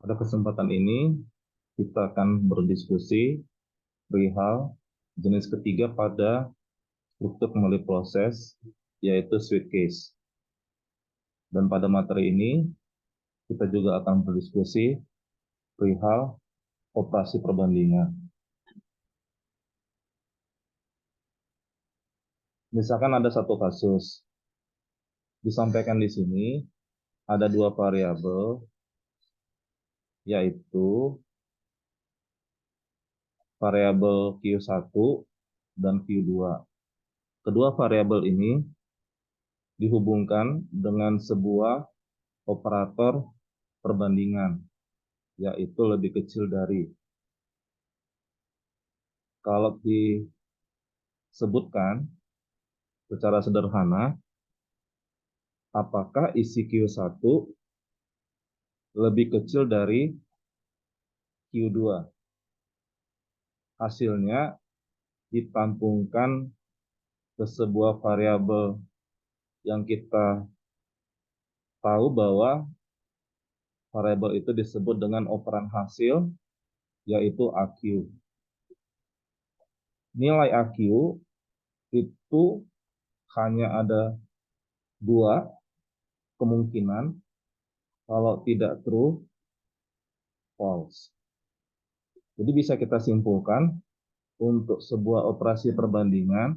Pada kesempatan ini, kita akan berdiskusi perihal jenis ketiga pada struktur pengendali proses, yaitu switch case. Dan pada materi ini, kita juga akan berdiskusi perihal operasi perbandingan. Misalkan ada satu kasus, disampaikan di sini, ada dua variabel, yaitu variabel Q1 dan Q2. Kedua variabel ini dihubungkan dengan sebuah operator perbandingan, yaitu lebih kecil dari. Kalau disebutkan secara sederhana, apakah isi Q1 lebih kecil dari Q2? Hasilnya ditampungkan ke sebuah variabel yang kita tahu bahwa variabel itu disebut dengan operan hasil, yaitu AQ. Nilai AQ itu hanya ada dua kemungkinan, kalau tidak true, false. Jadi bisa kita simpulkan, untuk sebuah operasi perbandingan,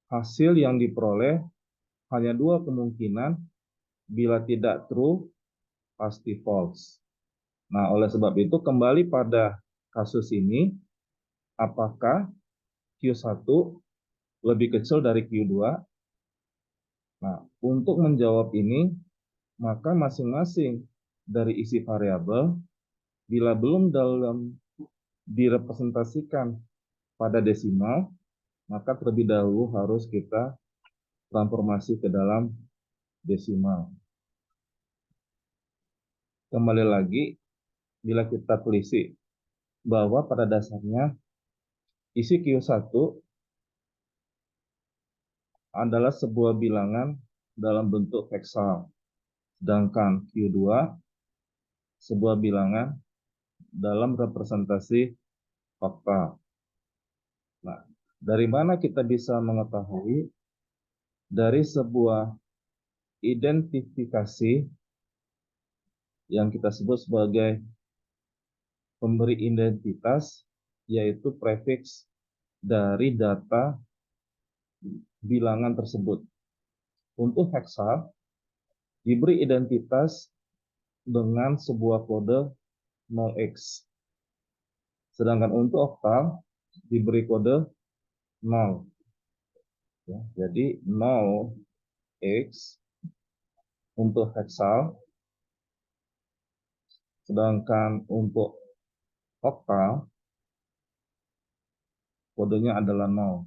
hasil yang diperoleh hanya dua kemungkinan, bila tidak true, pasti false. Nah, oleh sebab itu kembali pada kasus ini, apakah Q1 lebih kecil dari Q2? Nah, untuk menjawab ini, maka masing-masing dari isi variabel, bila belum direpresentasikan pada desimal, maka terlebih dahulu harus kita transformasi ke dalam desimal. Kembali lagi, bila kita telisik bahwa pada dasarnya isi Q1 adalah sebuah bilangan dalam bentuk heksal, sedangkan Q2 sebuah bilangan dalam representasi oktal. Nah, dari mana kita bisa mengetahui? Dari sebuah identifikasi yang kita sebut sebagai pemberi identitas, yaitu prefix dari data bilangan tersebut. Untuk heksal diberi identitas dengan sebuah kode 0x. Sedangkan untuk oktal diberi kode 0. Ya, jadi 0x untuk heksal, sedangkan untuk oktal kodenya adalah 0.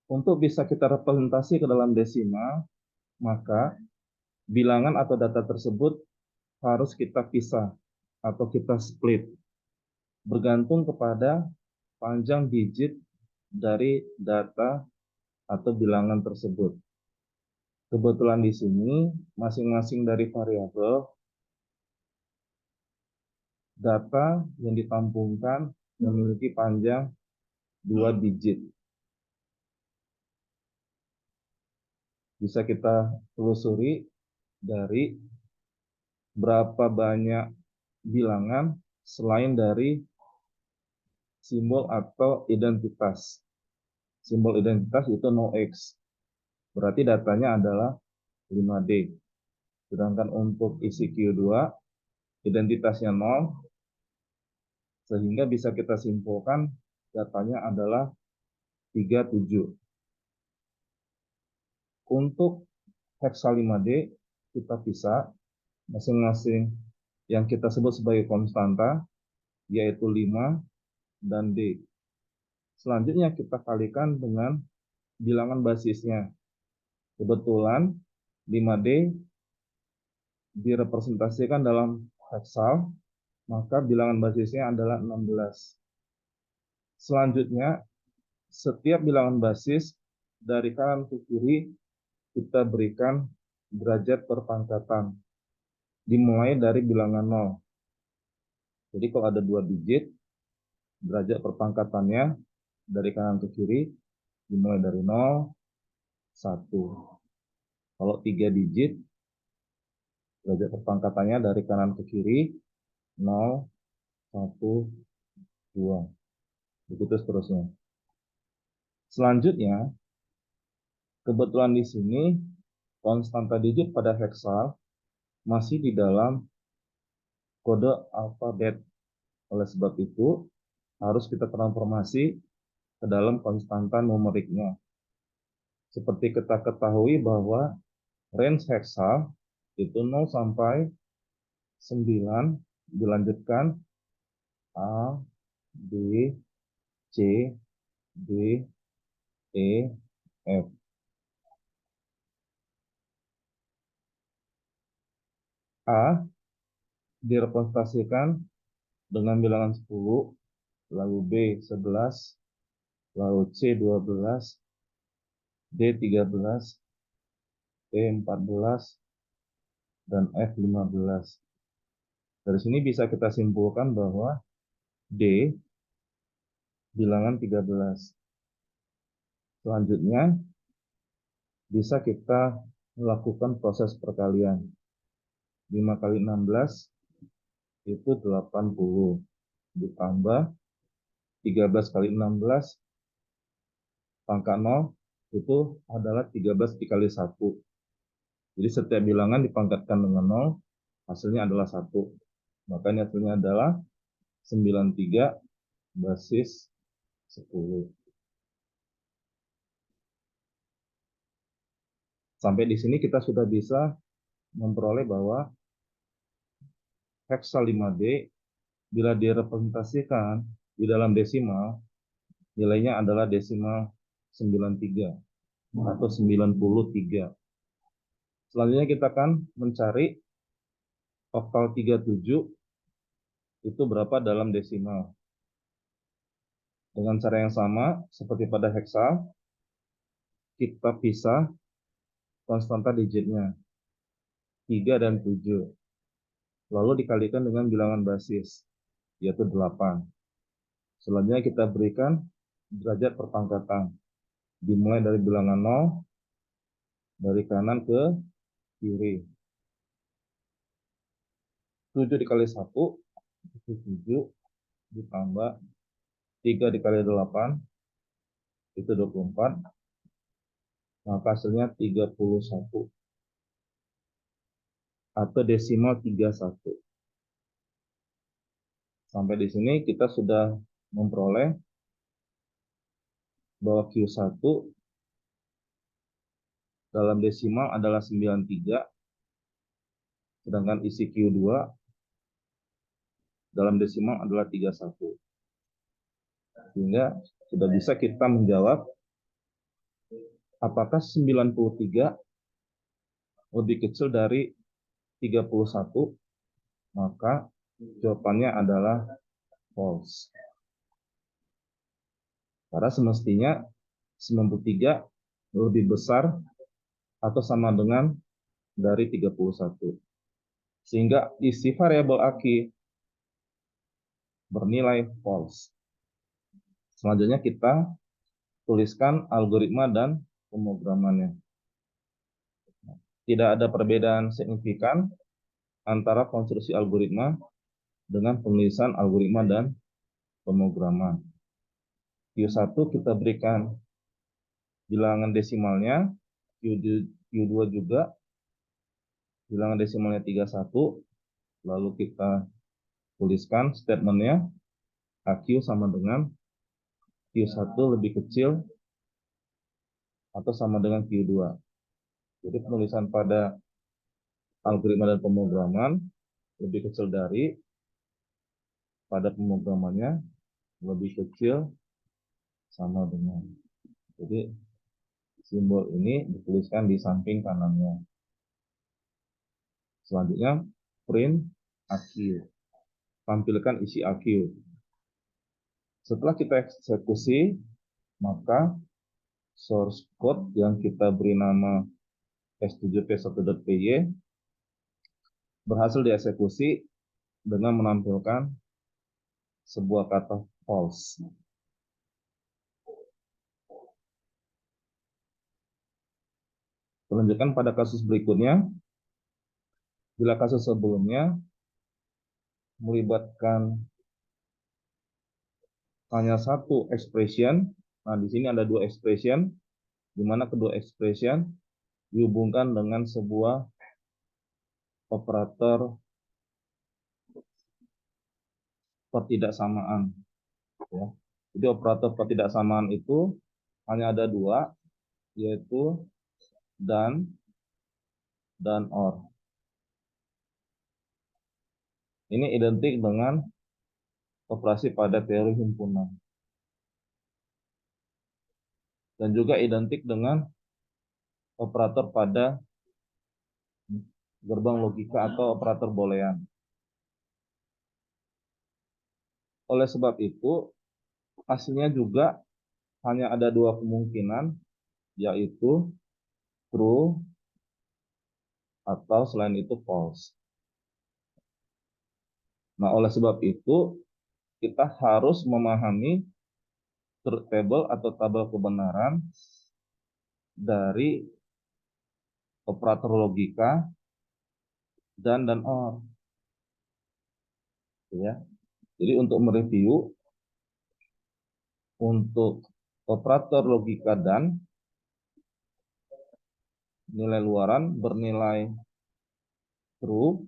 Untuk bisa kita representasi ke dalam desimal, maka bilangan atau data tersebut harus kita pisah atau kita split, bergantung kepada panjang digit dari data atau bilangan tersebut. Kebetulan di sini masing-masing dari variabel data yang ditampungkan memiliki panjang 2 digit. Bisa kita telusuri dari berapa banyak bilangan selain dari simbol atau identitas. Simbol identitas itu 0x. Berarti datanya adalah 5D. Sedangkan untuk isi Q2, identitasnya 0, sehingga bisa kita simpulkan datanya adalah 37. Untuk heksal 5D, kita pisah masing-masing yang kita sebut sebagai konstanta, yaitu 5 dan D. Selanjutnya kita kalikan dengan bilangan basisnya. Kebetulan 5D direpresentasikan dalam heksal, maka bilangan basisnya adalah 16. Selanjutnya, setiap bilangan basis dari kanan ke kiri kita berikan derajat perpangkatan dimulai dari bilangan 0. Jadi kalau ada 2 digit, derajat perpangkatannya dari kanan ke kiri dimulai dari 0, 1. Kalau 3 digit, derajat perpangkatannya dari kanan ke kiri 0, 1, 2. Begitu seterusnya. Selanjutnya, kebetulan di sini konstanta digit pada heksal masih di dalam kode alfabet. Oleh sebab itu, harus kita transformasi ke dalam konstanta numeriknya. Seperti kita ketahui bahwa range heksal itu 0 sampai 9 dilanjutkan A, B, C, D, E, F. A direpresentasikan dengan bilangan 10, lalu B 11, lalu C 12, D 13, E 14, dan F 15. Dari sini bisa kita simpulkan bahwa D bilangan 13. Selanjutnya bisa kita melakukan proses perkalian. 5 kali 16 itu 80. Ditambah 13 kali 16 pangkat 0 itu adalah 13 dikali 1. Jadi setiap bilangan dipangkatkan dengan 0, hasilnya adalah 1. Makanya hasilnya adalah 93 basis 10. Sampai di sini kita sudah bisa memperoleh bahwa heksal 5D bila direpresentasikan di dalam desimal, nilainya adalah desimal 93 atau 93. Selanjutnya kita akan mencari oktal 37 itu berapa dalam desimal. Dengan cara yang sama seperti pada heksal, kita pisah konstanta digitnya 3 dan 7. Lalu dikalikan dengan bilangan basis, yaitu 8. Selanjutnya kita berikan derajat perpangkatan. Dimulai dari bilangan 0, dari kanan ke kiri. 7 dikali 1, itu 7, ditambah 3 dikali 8, itu 24. Maka hasilnya 31. Atau desimal 31. Sampai di sini kita sudah memperoleh bahwa Q1 dalam desimal adalah 93, sedangkan isi Q2 dalam desimal adalah 31. Sehingga sudah bisa kita menjawab apakah 93 lebih kecil dari 31, maka jawabannya adalah false. Karena semestinya 93 lebih besar atau sama dengan dari 31. Sehingga isi variabel Aki bernilai false. Selanjutnya kita tuliskan algoritma dan pemrogramannya. Tidak ada perbedaan signifikan antara konstruksi algoritma dengan penulisan algoritma dan pemrograman. Q1 kita berikan bilangan desimalnya, Q2 juga bilangan desimalnya 31, lalu kita tuliskan statementnya AQ sama dengan Q1 lebih kecil atau sama dengan Q2. Jadi penulisan pada algoritma dan pemrograman lebih kecil dari, pada pemrogramannya lebih kecil sama dengan. Jadi simbol ini dituliskan di samping kanannya. Selanjutnya print AQ. Tampilkan isi AQ. Setelah kita eksekusi, maka source code yang kita beri nama s7p1.py berhasil dieksekusi dengan menampilkan sebuah kata false. Lanjutkan pada kasus berikutnya. Bila kasus sebelumnya melibatkan hanya satu expression, nah di sini ada dua expression, di mana kedua expression dihubungkan dengan sebuah operator pertidaksamaan. Ya. Jadi operator pertidaksamaan itu hanya ada dua, yaitu dan or. Ini identik dengan operasi pada teori himpunan. Dan juga identik dengan operator pada gerbang logika atau operator boolean. Oleh sebab itu, hasilnya juga hanya ada dua kemungkinan, yaitu true atau selain itu false. Nah, oleh sebab itu, kita harus memahami truth table atau tabel kebenaran dari operator logika dan or. Ya. Jadi untuk mereview, untuk operator logika dan, nilai luaran bernilai true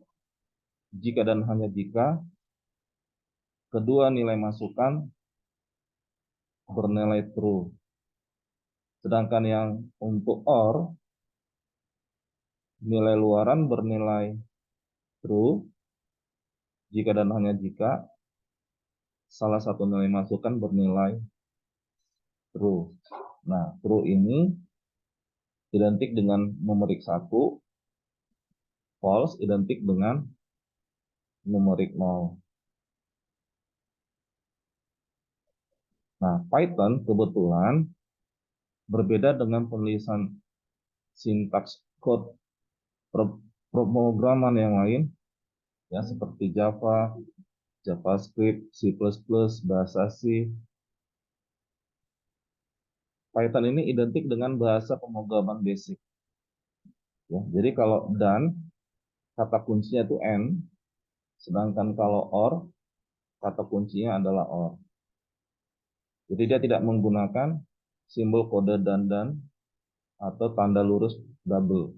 jika dan hanya jika kedua nilai masukan bernilai true. Sedangkan yang untuk or, nilai luaran bernilai true jika dan hanya jika salah satu nilai masukan bernilai true. Nah, true ini identik dengan numerik 1, false identik dengan numerik 0. Nah, Python kebetulan berbeda dengan penulisan sintaks code pemrograman yang lain, ya seperti Java, JavaScript, C++, bahasa C. Python ini identik dengan bahasa pemrograman basic. Ya, jadi kalau dan, kata kuncinya itu and, sedangkan kalau or, kata kuncinya adalah or. Jadi dia tidak menggunakan simbol kode dan atau tanda lurus double.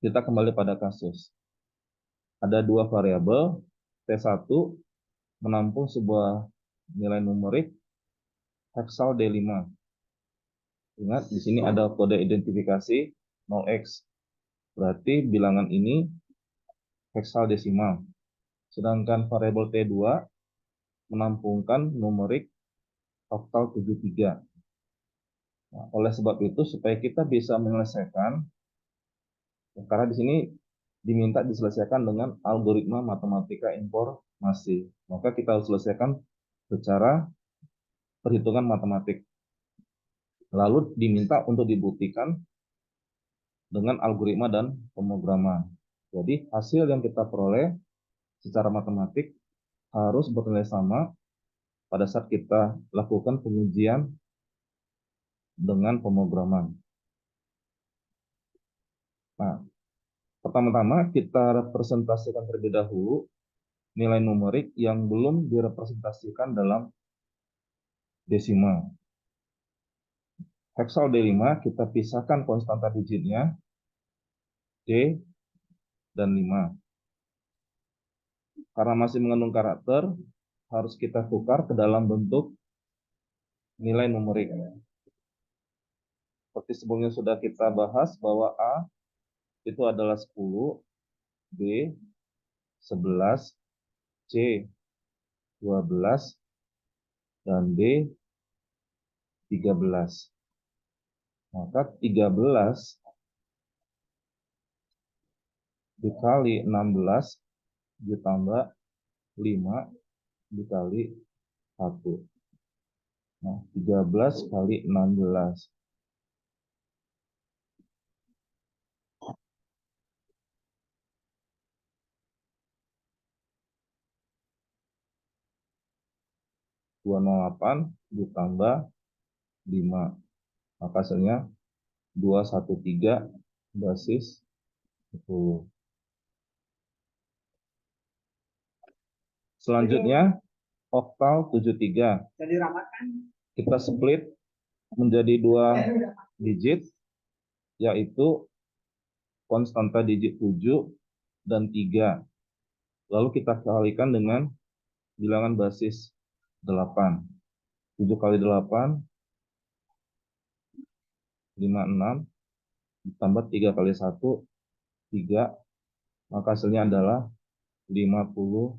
Kita kembali pada kasus. Ada dua variabel, T1 menampung sebuah nilai numerik heksal D5. Ingat, di sini ada kode identifikasi 0x. Berarti bilangan ini heksadesimal. Sedangkan variabel T2 menampungkan numerik oktal 73. Nah, oleh sebab itu, supaya kita bisa menyelesaikan, karena di sini diminta diselesaikan dengan algoritma matematika informasi, maka kita harus selesaikan secara perhitungan matematik. Lalu diminta untuk dibuktikan dengan algoritma dan pemrograman. Jadi hasil yang kita peroleh secara matematik harus bernilai sama pada saat kita lakukan pengujian dengan pemrograman. Nah, pertama-tama kita representasikan terlebih dahulu nilai numerik yang belum direpresentasikan dalam desimal. Heksal D5 kita pisahkan konstanta digitnya D dan 5. Karena masih mengandung karakter, harus kita tukar ke dalam bentuk nilai numerik. Seperti sebelumnya sudah kita bahas bahwa A itu adalah 10, B 11, C 12, dan D 13. Maka 13 dikali 16 ditambah 5 dikali 1. Nah, 13 kali 16. Dua 208 ditambah 5. Maka hasilnya 213 basis 10. Selanjutnya, oktal 73. Kita split menjadi 2 digit, yaitu konstanta digit 7 dan 3. Lalu kita kalikan dengan bilangan basis 8. 7 kali 8, 56, ditambah 3 kali 1, 3, maka hasilnya adalah 59.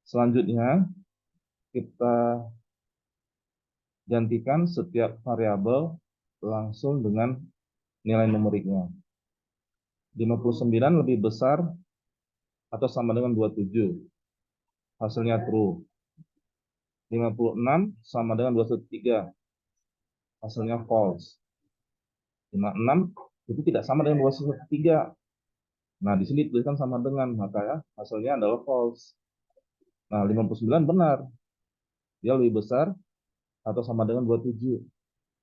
Selanjutnya, kita gantikan setiap variabel langsung dengan nilai numeriknya. 59 lebih besar atau sama dengan 27. Hasilnya true. 56 sama dengan 213. Hasilnya false. 56 itu tidak sama dengan 213. Nah, di sini tulisan sama dengan, maka ya, hasilnya adalah false. Nah, 59 benar. Dia lebih besar atau sama dengan 27.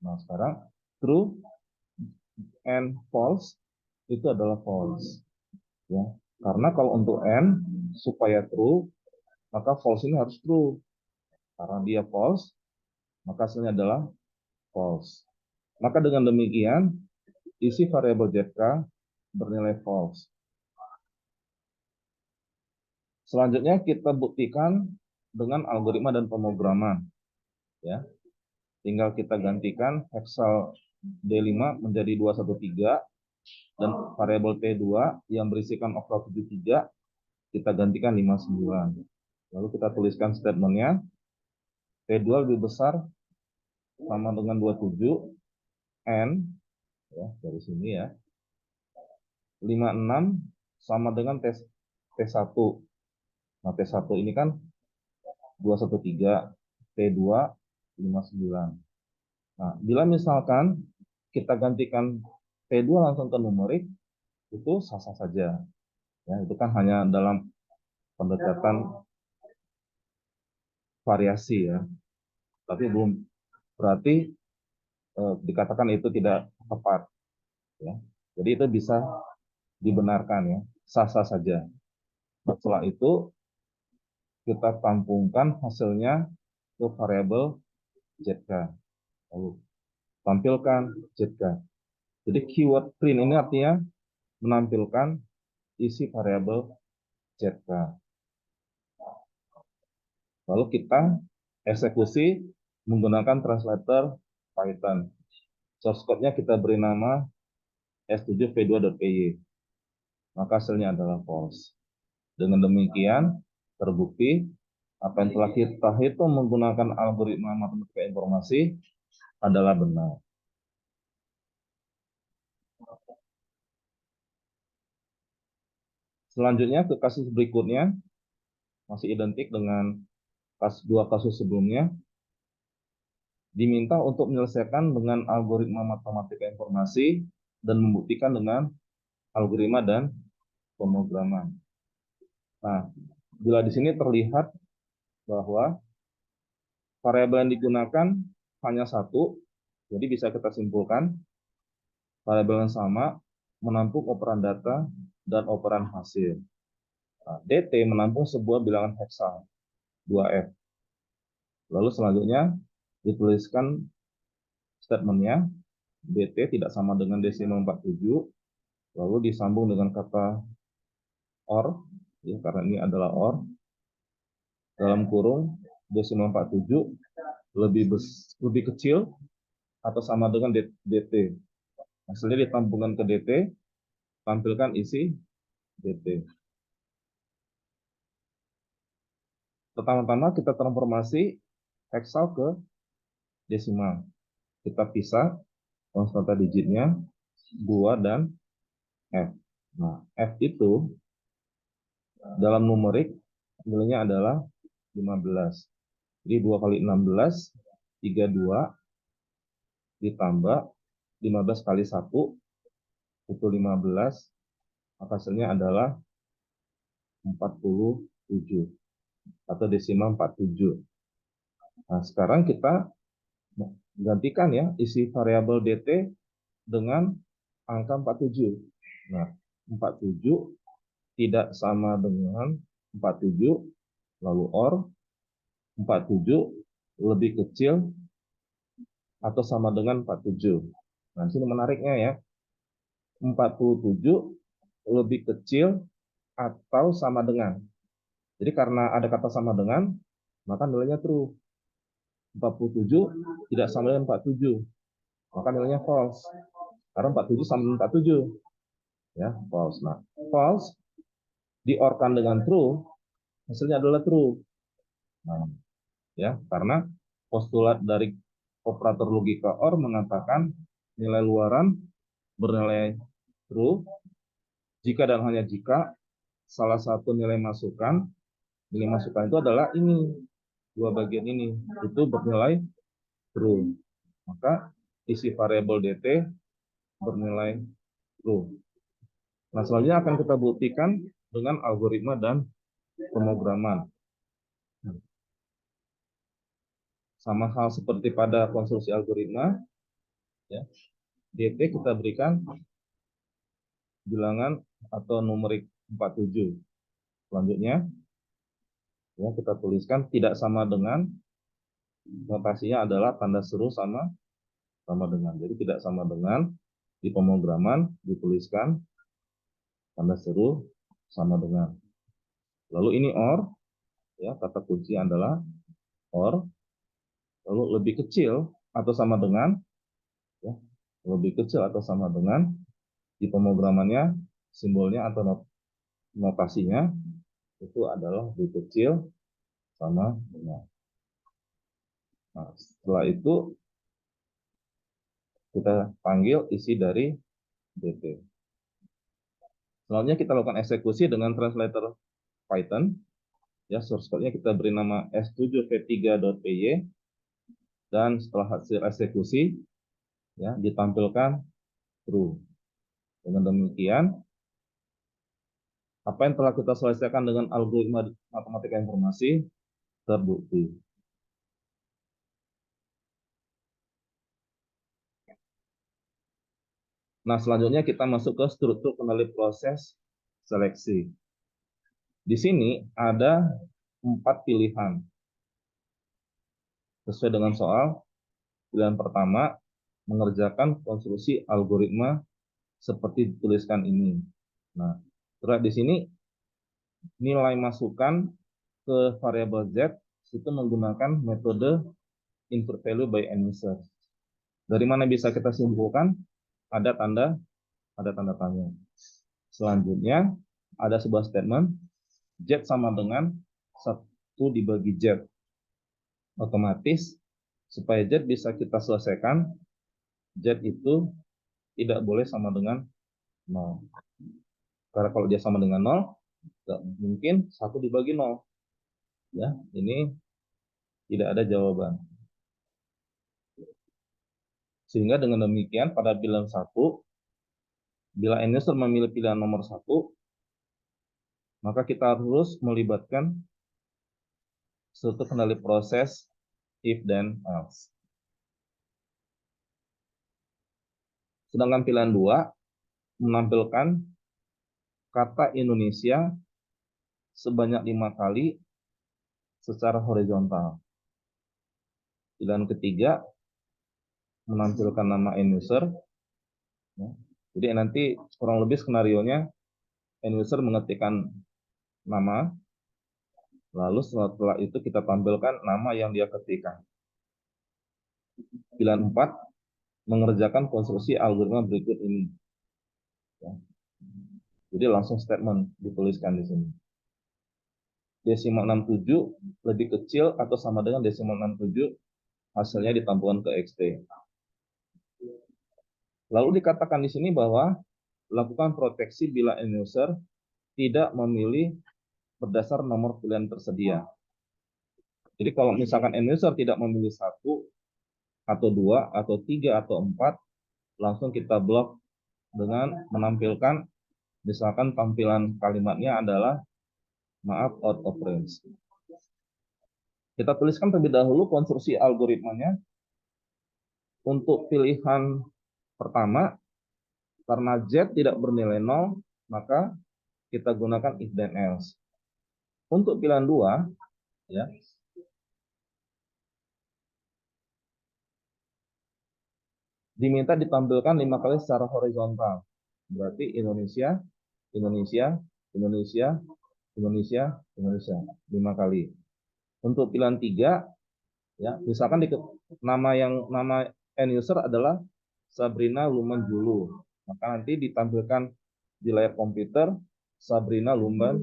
Nah, sekarang true and false itu adalah false. Ya. Karena kalau untuk n supaya true, maka false ini harus true. Karena dia false, maka hasilnya adalah false. Maka dengan demikian, isi variabel ZK bernilai false. Selanjutnya kita buktikan dengan algoritma dan pemrograman. Ya. Tinggal kita gantikan heksal D5 menjadi 213 dan variabel T2 yang berisikan oktal 73 kita gantikan 59. Lalu kita tuliskan statementnya. T2 lebih besar sama dengan 27 N ya, dari sini ya. 56 sama dengan T1. Nah, T1 ini kan 213, T2 59. Nah, bila misalkan kita gantikan T2 langsung ke numerik, itu sah-sah saja. Ya, itu kan hanya dalam pendekatan variasi ya. Tapi belum berarti dikatakan itu tidak tepat. Ya. Jadi itu bisa dibenarkan ya, sah-sah saja. Setelah itu kita tampungkan hasilnya ke variabel ZK. Lalu tampilkan ZK. Jadi keyword print ini artinya menampilkan isi variabel ZK. Lalu kita eksekusi menggunakan translator Python. Source code-nya kita beri nama s7v2.py. Maka hasilnya adalah false. Dengan demikian, terbukti apa yang telah kita hitung menggunakan algoritma matematika informasi adalah benar. Selanjutnya ke kasus berikutnya, masih identik dengan dua kasus sebelumnya, diminta untuk menyelesaikan dengan algoritma matematika informasi dan membuktikan dengan algoritma dan pemrograman. Nah, bila di sini terlihat bahwa variabel yang digunakan hanya satu, jadi bisa kita simpulkan variabel yang sama menampung operan data dan operan hasil. Nah, DT menampung sebuah bilangan heksal 2F. Lalu selanjutnya dituliskan statementnya DT tidak sama dengan desimal 47, lalu disambung dengan kata OR, ya, karena ini adalah OR, dalam kurung desimal 47 lebih kecil atau sama dengan DT. Hasilnya ditampungkan ke DT, tampilkan isi DT. Pertama-tama kita transformasi heksal ke desimal. Kita pisah konstanta digitnya 2 dan F. Nah, F itu dalam numerik nilainya adalah 15. Jadi 2 kali 16, 32, ditambah 15 kali 1, itu 15, maka hasilnya adalah 47, atau desimal 47. Nah, sekarang kita gantikan ya isi variabel DT dengan angka 47. Nah, 47 tidak sama dengan 47, lalu OR 47 lebih kecil atau sama dengan 47. Nah, sini menariknya ya. 47 lebih kecil atau sama dengan. Jadi karena ada kata sama dengan, maka nilainya true. 47 tidak sama dengan 47, maka nilainya false. Karena 47 sama dengan 47. Ya, false. Nah, false di-OR-kan dengan true, hasilnya adalah true. Nah, ya, karena postulat dari operator logika OR mengatakan nilai luaran bernilai true jika dan hanya jika salah satu nilai masukan itu adalah ini, dua bagian ini, itu bernilai true. Maka isi variabel DT bernilai true. Nah, selanjutnya akan kita buktikan dengan algoritma dan pemrograman. Sama hal seperti pada konstruksi algoritma, ya, DT kita berikan bilangan atau numerik 47. Selanjutnya, ya, kita tuliskan tidak sama dengan, notasinya adalah tanda seru sama dengan. Jadi tidak sama dengan di pemrograman dituliskan tanda seru sama dengan. Lalu ini OR, ya, kata kunci adalah OR. Lalu lebih kecil atau sama dengan, ya, lebih kecil atau sama dengan, di pemrogramannya simbolnya atau notasinya itu adalah lebih kecil sama dengan. Nah, setelah itu kita panggil isi dari DT. Selanjutnya kita lakukan eksekusi dengan translator Python. Ya, source code-nya kita beri nama s7v3.py, dan setelah hasil eksekusi, ya, ditampilkan true. Dengan demikian, apa yang telah kita selesaikan dengan algoritma matematika informasi terbukti. Nah, selanjutnya kita masuk ke struktur kendali proses seleksi. Di sini ada 4 pilihan. Sesuai dengan soal, pilihan pertama, mengerjakan konstruksi algoritma seperti dituliskan ini. Nah, terlihat di sini nilai masukan ke variabel Z itu menggunakan metode invert value by end user. Dari mana bisa kita simpulkan? Ada tanda tanya. Selanjutnya ada sebuah statement Z sama dengan 1 dibagi Z. Otomatis supaya Z bisa kita selesaikan, Z itu tidak boleh sama dengan 0. Karena kalau dia sama dengan 0, nggak mungkin 1 dibagi 0. Ya, ini tidak ada jawaban. Sehingga dengan demikian pada pilihan 1, bila end user memilih pilihan nomor 1, maka kita harus melibatkan struktur kendali proses if then else. Sedangkan pilihan 2 menampilkan kata Indonesia sebanyak 5 kali secara horizontal. Pilihan ketiga menampilkan nama end user. Jadi nanti kurang lebih skenario-nya end user mengetikkan nama, lalu setelah itu kita tampilkan nama yang dia ketikkan. Pilihan 4 mengerjakan konstruksi algoritma berikut ini. Jadi langsung statement dituliskan di sini. Desimal 67 lebih kecil atau sama dengan desimal 67, hasilnya ditampilkan ke XT. Lalu dikatakan di sini bahwa lakukan proteksi bila end user tidak memilih berdasar nomor pilihan tersedia. Jadi kalau misalkan end user tidak memilih 1 atau 2 atau 3 atau 4, langsung kita blok dengan menampilkan misalkan tampilan kalimatnya adalah maaf out of range. Kita tuliskan terlebih dahulu konstruksi algoritmanya. Untuk pilihan pertama, karena Z tidak bernilai 0, maka kita gunakan if then else. Untuk pilihan 2, ya, diminta ditampilkan 5 kali secara horizontal. Berarti Indonesia, Indonesia, Indonesia, Indonesia, Indonesia, 5 kali. Untuk pilihan 3, ya, misalkan nama end user adalah Sabrina Luman Julu, maka nanti ditampilkan di layar komputer Sabrina Luman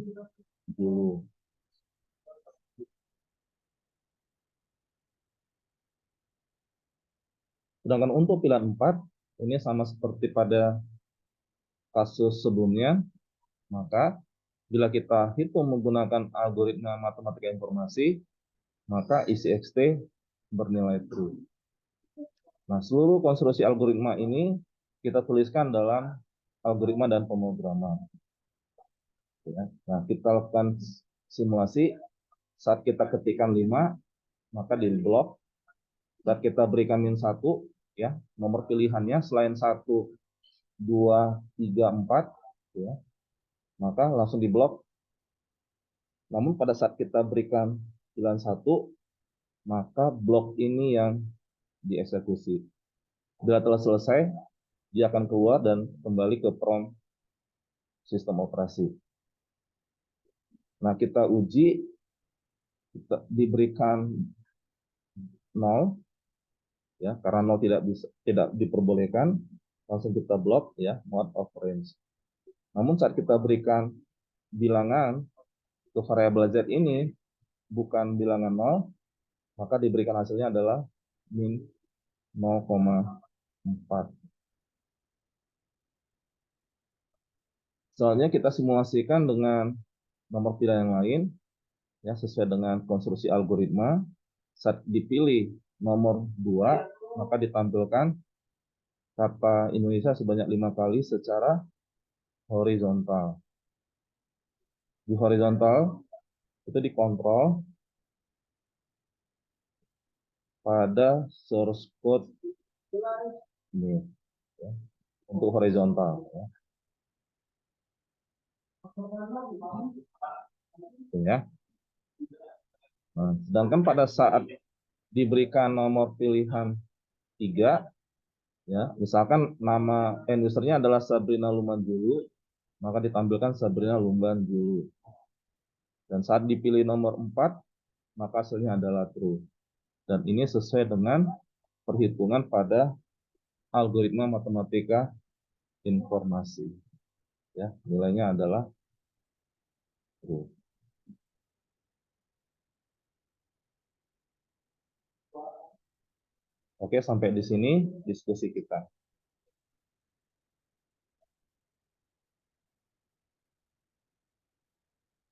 Julu. Sedangkan untuk pilihan 4, ini sama seperti pada kasus sebelumnya, maka bila kita hitung menggunakan algoritma matematika informasi, maka ICXT bernilai true. Nah, seluruh konstruksi algoritma ini kita tuliskan dalam algoritma dan pemrograman. Nah, kita lakukan simulasi. Saat kita ketikkan 5, maka di blok. Saat kita berikan min 1, ya, nomor pilihannya selain 1, 2, 3, 4, ya, maka langsung di blok. Namun pada saat kita berikan pilihan 1, maka blok ini yang dieksekusi. Bila telah selesai, dia akan keluar dan kembali ke prompt sistem operasi. Nah, kita uji, kita diberikan 0, ya, karena 0 tidak diperbolehkan, langsung kita blok, ya, mode of range. Namun saat kita berikan bilangan ke variabel Z ini bukan bilangan 0, maka diberikan hasilnya adalah min 0,4. Soalnya kita simulasikan dengan nomor pilihan yang lain, ya, sesuai dengan konstruksi algoritma. Saat dipilih nomor 2, maka ditampilkan kata Indonesia sebanyak 5 kali secara horizontal. Di horizontal itu dikontrol pada source code ini, ya, untuk horizontal, ya. Ya. Nah, sedangkan pada saat diberikan nomor pilihan 3, ya, misalkan nama end usernya adalah Sabrina Luman Julu, maka ditampilkan Sabrina Luman Julu. Dan saat dipilih nomor 4, maka hasilnya adalah true. Dan ini sesuai dengan perhitungan pada algoritma matematika informasi. Ya, nilainya adalah true. Oke, sampai di sini diskusi kita.